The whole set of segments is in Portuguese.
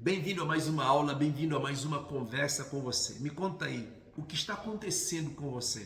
Bem-vindo a mais uma aula, bem-vindo a mais uma conversa com você. Me conta aí, o que está acontecendo com você?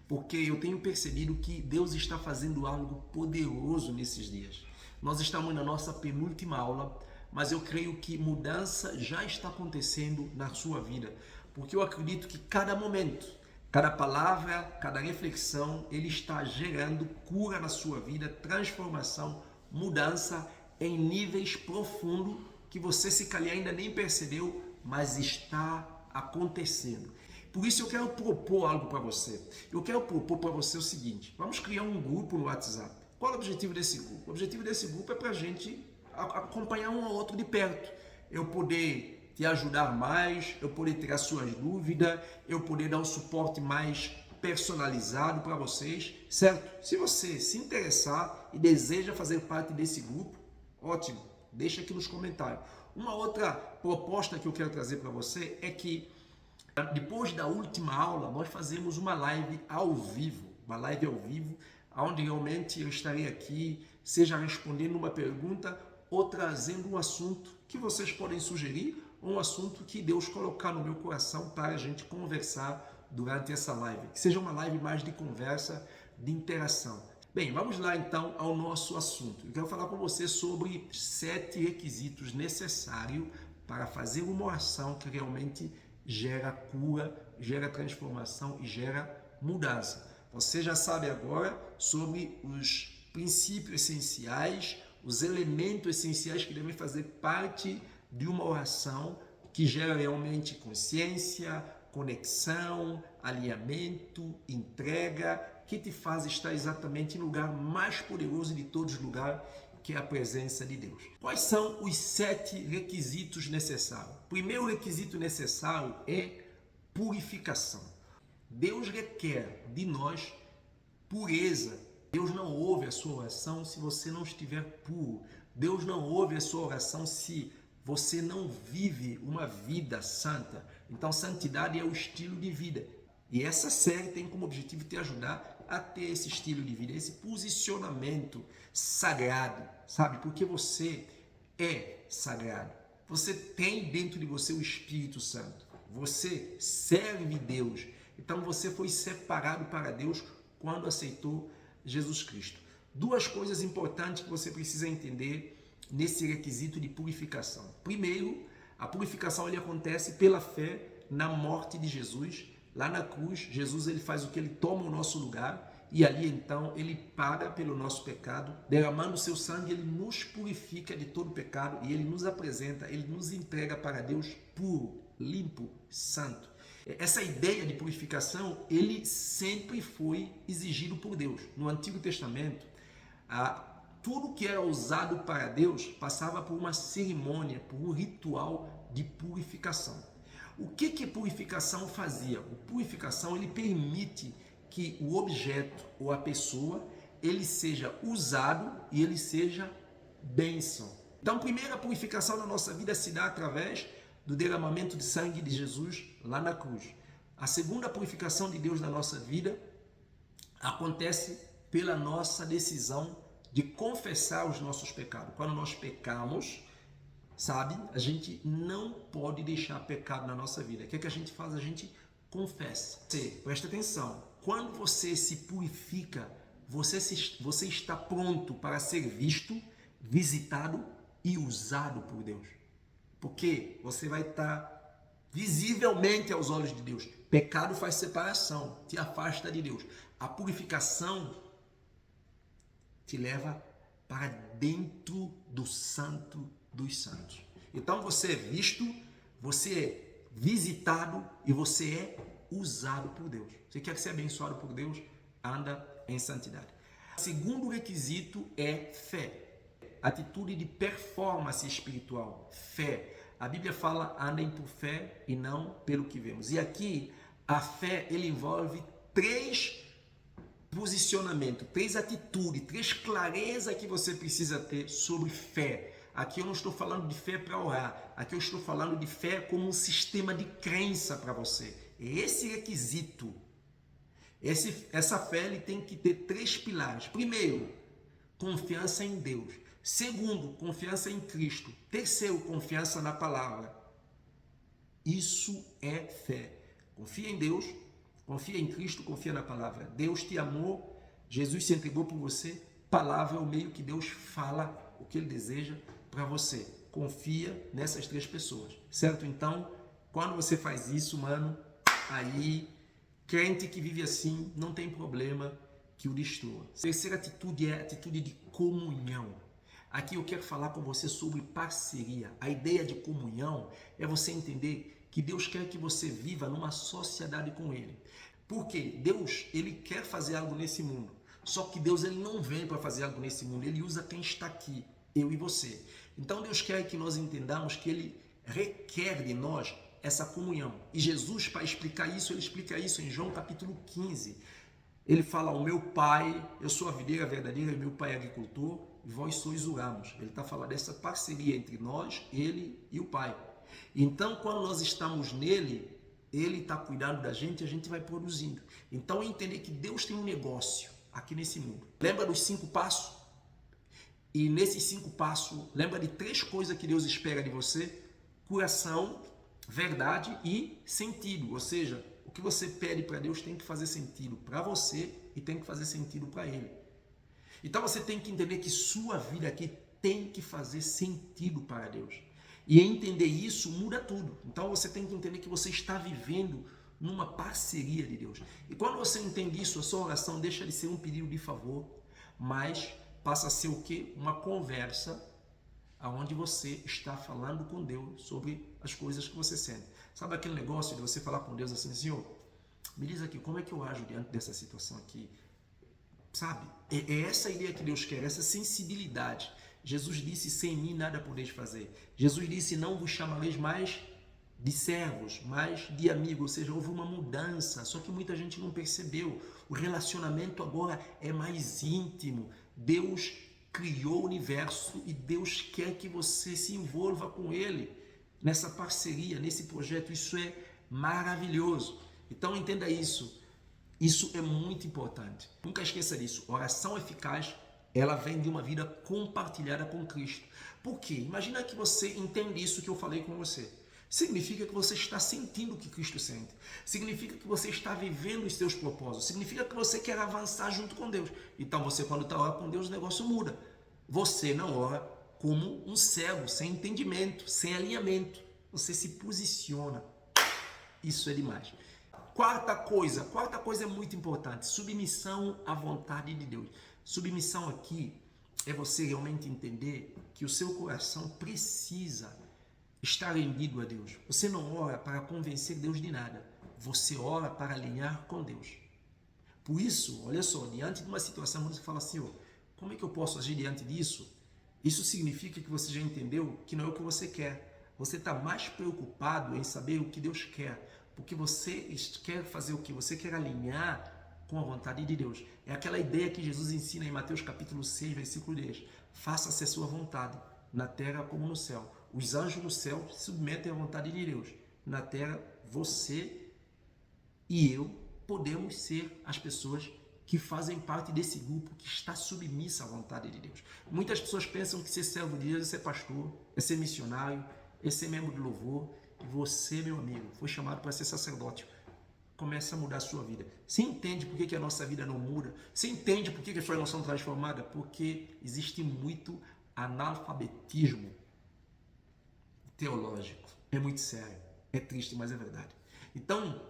Porque eu tenho percebido que Deus está fazendo algo poderoso nesses dias. Nós estamos na nossa penúltima aula, mas eu creio que mudança já está acontecendo na sua vida. Porque eu acredito que cada momento, cada palavra, cada reflexão, ele está gerando cura na sua vida, transformação, mudança em níveis profundos que você se calhar ainda nem percebeu, mas está acontecendo. Por isso eu quero propor algo para você. Eu quero propor para você o seguinte: vamos criar um grupo no WhatsApp. Qual é o objetivo desse grupo? O objetivo desse grupo é para a gente acompanhar um ao outro de perto. Eu poder te ajudar mais, eu poder tirar suas dúvidas, eu poder dar um suporte mais personalizado para vocês, certo? Se você se interessar e deseja fazer parte desse grupo, ótimo, deixa aqui nos comentários. Uma outra proposta que eu quero trazer para você é que depois da última aula nós fazemos uma live ao vivo, onde realmente eu estarei aqui, seja respondendo uma pergunta ou trazendo um assunto que vocês podem sugerir, um assunto que Deus colocar no meu coração para a gente conversar durante essa live. Que seja uma live mais de conversa, de interação. Bem, vamos lá então ao nosso assunto. Eu quero falar com você sobre 7 requisitos necessários para fazer uma oração que realmente gera cura, gera transformação e gera mudança. Você já sabe agora sobre os princípios essenciais, os elementos essenciais que devem fazer parte de uma oração que gera realmente consciência, conexão, alinhamento, entrega, que te faz estar exatamente no lugar mais poderoso de todos os lugares, que é a presença de Deus. Quais são os 7 requisitos necessários? O primeiro requisito necessário é purificação. Deus requer de nós pureza. Deus não ouve a sua oração se você não estiver puro. Deus não ouve a sua oração se você não vive uma vida santa. Então, santidade é o estilo de vida. E essa série tem como objetivo te ajudar a ter esse estilo de vida, esse posicionamento sagrado, sabe? Porque você é sagrado. Você tem dentro de você o Espírito Santo. Você serve Deus. Então, você foi separado para Deus quando aceitou Jesus Cristo. 2 coisas importantes que você precisa entender nesse requisito de purificação. Primeiro, a purificação ele acontece pela fé na morte de Jesus. Lá na cruz, Jesus ele faz o que? Ele toma o nosso lugar e ali então ele paga pelo nosso pecado, derramando o seu sangue, ele nos purifica de todo pecado e ele nos apresenta, ele nos entrega para Deus puro, limpo, santo. Essa ideia de purificação, ele sempre foi exigido por Deus. No Antigo Testamento, tudo que era usado para Deus passava por uma cerimônia, por um ritual de purificação. O que a purificação fazia? A purificação ele permite que o objeto ou a pessoa ele seja usado e ele seja bênção. Então, primeiro, a purificação na nossa vida se dá através do derramamento de sangue de Jesus lá na cruz. A segunda purificação de Deus na nossa vida acontece pela nossa decisão de confessar os nossos pecados. Quando nós pecamos, sabe, a gente não pode deixar pecado na nossa vida. O que é que a gente faz? A gente confessa. Você, presta atenção, quando você se purifica, você está pronto para ser visto, visitado e usado por Deus. Porque você vai estar visivelmente aos olhos de Deus. Pecado faz separação, te afasta de Deus. A purificação te leva para dentro do santo dos santos. Então você é visto, você é visitado e você é usado por Deus. Você quer ser abençoado por Deus? Anda em santidade. O segundo requisito é fé. Atitude de performance espiritual. Fé. A Bíblia fala, andem por fé e não pelo que vemos. E aqui, a fé, ele envolve 3 posicionamentos, 3 atitudes, 3 clarezas que você precisa ter sobre fé. Aqui eu não estou falando de fé para orar. Aqui eu estou falando de fé como um sistema de crença para você. Esse requisito, essa fé ele tem que ter 3 pilares. Primeiro, confiança em Deus. Segundo, confiança em Cristo. Terceiro, confiança na palavra. Isso é fé. Confia em Deus, confia em Cristo, confia na palavra. Deus te amou, Jesus se entregou por você. Palavra é o meio que Deus fala o que Ele deseja para você. Confia nessas três pessoas, certo? Então, quando você faz isso, mano, aí, crente que vive assim, não tem problema que o destrua. A terceira atitude é a atitude de comunhão. Aqui eu quero falar com você sobre parceria. A ideia de comunhão é você entender que Deus quer que você viva numa sociedade com Ele. Porque Deus, Ele quer fazer algo nesse mundo. Só que Deus, Ele não vem para fazer algo nesse mundo. Ele usa quem está aqui, eu e você. Então Deus quer que nós entendamos que Ele requer de nós essa comunhão. E Jesus, para explicar isso, Ele explica isso em João capítulo 15. Ele fala, o meu pai, eu sou a videira verdadeira e meu pai é agricultor, e vós sois o ramos. Ele está falando dessa parceria entre nós, Ele e o Pai. Então, quando nós estamos nele, Ele está cuidando da gente e a gente vai produzindo. Então, entender que Deus tem um negócio aqui nesse mundo. Lembra dos 5 passos? E nesses 5 passos, lembra de 3 coisas que Deus espera de você? Coração, verdade e sentido. Ou seja, o que você pede para Deus tem que fazer sentido para você e tem que fazer sentido para Ele. Então você tem que entender que sua vida aqui tem que fazer sentido para Deus. E entender isso muda tudo. Então você tem que entender que você está vivendo numa parceria de Deus. E quando você entende isso, a sua oração deixa de ser um pedido de favor, mas passa a ser o quê? Uma conversa onde você está falando com Deus sobre as coisas que você sente. Sabe aquele negócio de você falar com Deus assim, Senhor, me diz aqui, como é que eu ajo diante dessa situação aqui? Sabe? É essa ideia que Deus quer, essa sensibilidade. Jesus disse, sem mim nada podeis fazer. Jesus disse, não vos chamareis mais de servos, mas de amigos. Ou seja, houve uma mudança, só que muita gente não percebeu. O relacionamento agora é mais íntimo. Deus criou o universo e Deus quer que você se envolva com Ele nessa parceria, nesse projeto. Isso é maravilhoso. Então entenda isso. Isso é muito importante. Nunca esqueça disso. Oração eficaz, ela vem de uma vida compartilhada com Cristo. Por quê? Imagina que você entende isso que eu falei com você. Significa que você está sentindo o que Cristo sente. Significa que você está vivendo os seus propósitos. Significa que você quer avançar junto com Deus. Então você, quando está orando com Deus, o negócio muda. Você não ora como um cego, sem entendimento, sem alinhamento. Você se posiciona. Isso é demais. Quarta coisa é muito importante, submissão à vontade de Deus. Submissão aqui é você realmente entender que o seu coração precisa estar rendido a Deus. Você não ora para convencer Deus de nada, você ora para alinhar com Deus. Por isso, olha só, diante de uma situação onde você fala assim, como é que eu posso agir diante disso? Isso significa que você já entendeu que não é o que você quer. Você está mais preocupado em saber o que Deus quer. Porque você quer fazer o que? Você quer alinhar com a vontade de Deus. É aquela ideia que Jesus ensina em Mateus capítulo 6, versículo 10. Faça-se a sua vontade, na terra como no céu. Os anjos no céu se submetem à vontade de Deus. Na terra, você e eu podemos ser as pessoas que fazem parte desse grupo que está submissa à vontade de Deus. Muitas pessoas pensam que ser servo de Deus é ser pastor, é ser missionário, é ser membro de louvor. E você, meu amigo, foi chamado para ser sacerdote. Começa a mudar a sua vida. Você entende por que a nossa vida não muda? Você entende por que a sua emoção transformada? Porque existe muito analfabetismo teológico. É muito sério. É triste, mas é verdade. Então,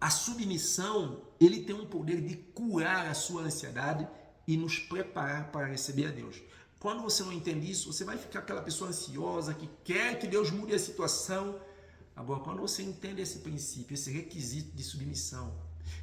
a submissão, ele tem um poder de curar a sua ansiedade e nos preparar para receber a Deus. Quando você não entende isso, você vai ficar aquela pessoa ansiosa que quer que Deus mude a situação. Agora, quando você entende esse princípio, esse requisito de submissão,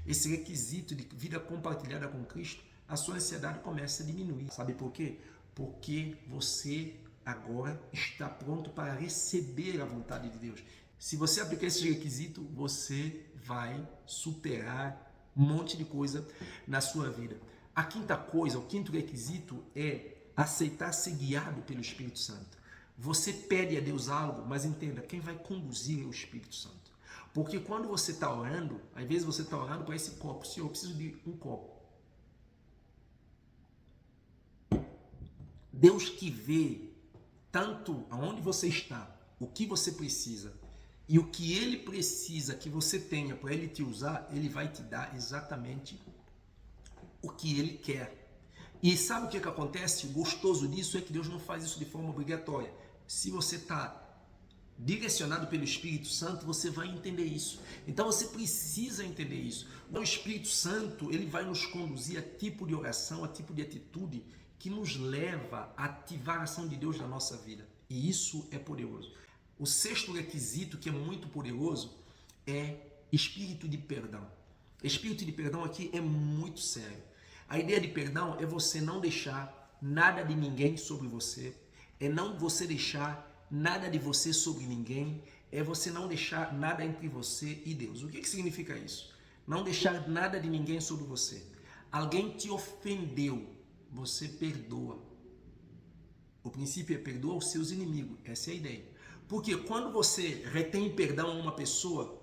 esse requisito de vida compartilhada com Cristo, a sua ansiedade começa a diminuir. Sabe por quê? Porque você agora está pronto para receber a vontade de Deus. Se você aplicar esse requisito, você vai superar um monte de coisa na sua vida. A quinta coisa, o quinto requisito é aceitar ser guiado pelo Espírito Santo. Você pede a Deus algo, mas entenda, quem vai conduzir é o Espírito Santo. Porque quando você está orando, às vezes você está orando para esse copo. Senhor, eu preciso de um copo. Deus que vê tanto aonde você está, o que você precisa e o que Ele precisa que você tenha para Ele te usar, Ele vai te dar exatamente o que Ele quer. E sabe o que acontece? O gostoso disso é que Deus não faz isso de forma obrigatória. Se você está direcionado pelo Espírito Santo, você vai entender isso. Então você precisa entender isso. O Espírito Santo, ele vai nos conduzir a tipo de oração, a tipo de atitude que nos leva a ativar a ação de Deus na nossa vida. E isso é poderoso. O sexto requisito, que é muito poderoso, é espírito de perdão. Espírito de perdão aqui é muito sério. A ideia de perdão é você não deixar nada de ninguém sobre você, é não você deixar nada de você sobre ninguém, é você não deixar nada entre você e Deus. O que significa isso? Não deixar nada de ninguém sobre você. Alguém te ofendeu, você perdoa. O princípio é perdoar os seus inimigos, essa é a ideia. Porque quando você retém perdão a uma pessoa,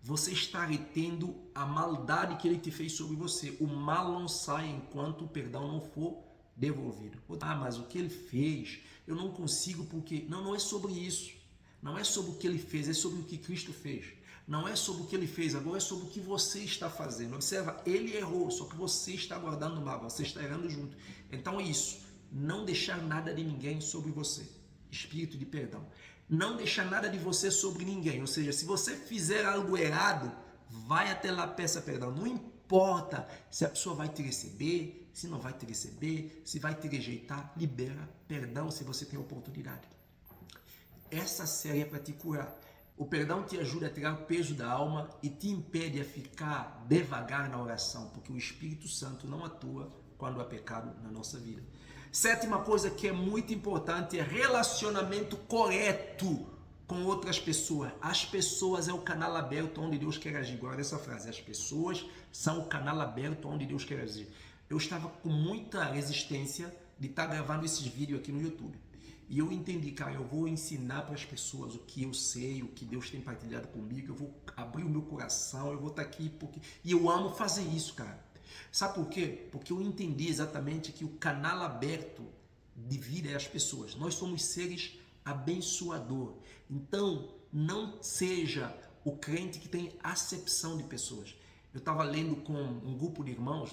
você está retendo a maldade que ele te fez sobre você. O mal não sai enquanto o perdão não for devolvido. Ah, mas o que ele fez, eu não consigo porque... Não é sobre isso. Não é sobre o que ele fez, é sobre o que Cristo fez. Não é sobre o que ele fez, agora é sobre o que você está fazendo. Observa, ele errou, só que você está guardando mal, você está errando junto. Então é isso, não deixar nada de ninguém sobre você. Espírito de perdão. Não deixar nada de você sobre ninguém. Ou seja, se você fizer algo errado, vai até lá, peça perdão. Não importa se a pessoa vai te receber, se não vai te receber, se vai te rejeitar, libera perdão se você tem a oportunidade. Essa série é para te curar. O perdão te ajuda a tirar o peso da alma e te impede a ficar devagar na oração, porque o Espírito Santo não atua quando há pecado na nossa vida. Sétima coisa que é muito importante é relacionamento correto com outras pessoas. As pessoas é o canal aberto onde Deus quer agir. Guarda essa frase. As pessoas são o canal aberto onde Deus quer agir. Eu estava com muita resistência de estar gravando esses vídeos aqui no YouTube. E eu entendi, cara, eu vou ensinar para as pessoas o que eu sei, o que Deus tem partilhado comigo. Eu vou abrir o meu coração, eu vou estar aqui porque... E eu amo fazer isso, cara. Sabe por quê? Porque eu entendi exatamente que o canal aberto de vida é as pessoas. Nós somos seres abençoador. Então, não seja o crente que tem acepção de pessoas. Eu estava lendo com um grupo de irmãos,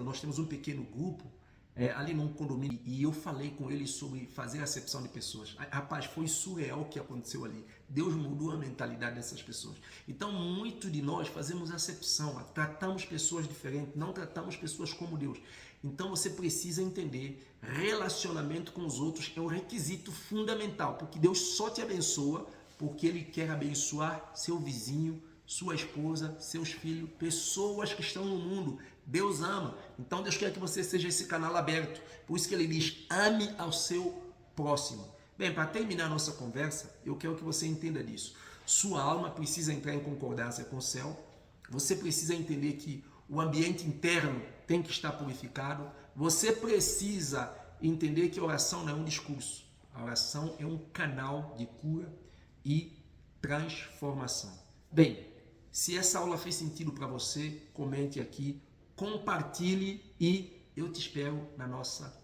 nós temos um pequeno grupo ali num condomínio e eu falei com eles sobre fazer acepção de pessoas. Rapaz, foi surreal o que aconteceu ali. Deus mudou a mentalidade dessas pessoas. Então, muito de nós fazemos acepção, tratamos pessoas diferentes, não tratamos pessoas como Deus. Então, você precisa entender, relacionamento com os outros é um requisito fundamental, porque Deus só te abençoa porque Ele quer abençoar seu vizinho, sua esposa, seus filhos, pessoas que estão no mundo. Deus ama. Então Deus quer que você seja esse canal aberto. Por isso que Ele diz, ame ao seu próximo. Bem, para terminar a nossa conversa, eu quero que você entenda disso. Sua alma precisa entrar em concordância com o céu. Você precisa entender que o ambiente interno tem que estar purificado. Você precisa entender que a oração não é um discurso. A oração é um canal de cura e transformação. Bem, se essa aula fez sentido para você, comente aqui, compartilhe e eu te espero na nossa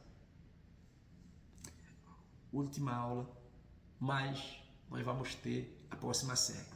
última aula, mas nós vamos ter a próxima série.